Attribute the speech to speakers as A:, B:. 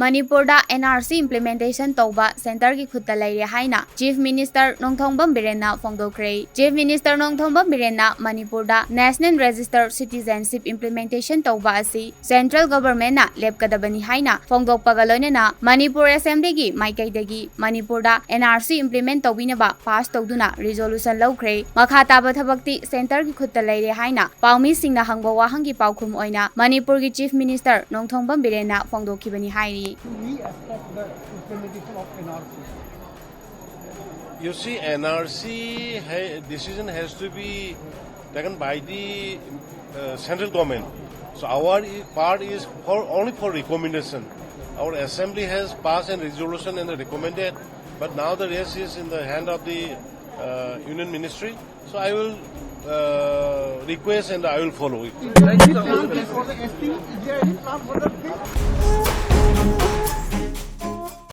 A: Manipur Da Nrc implementation Touba Center ki Khutta Leire Haina Chief Minister Nongthombam Biren na Phongdokhre. Chief Minister Nongthombam Biren na Manipur Da National Register Citizenship implementation Touba asi Central Government na lepkadabani haina Phongdokpaga loinana Manipur Assembly gi Maikaidagi Manipur Da Nrc implement tawbinaba pass tawduna resolution lawkhre. Makha taba thabakti Center ki Khutta Leire Haina Paumi singna hangba wahangi paukhum oina Manipur ki Chief Minister Nongthombam Biren na Phongdokhibani haini.
B: We expect the implementation of NRC.
C: You see, NRC decision has to be taken by the central government. So our part is only for recommendation. Our assembly has passed a resolution and recommended, but now the rest is in the hand of the union ministry. So I will request and I will follow it.
B: For the ST, is there any plan for the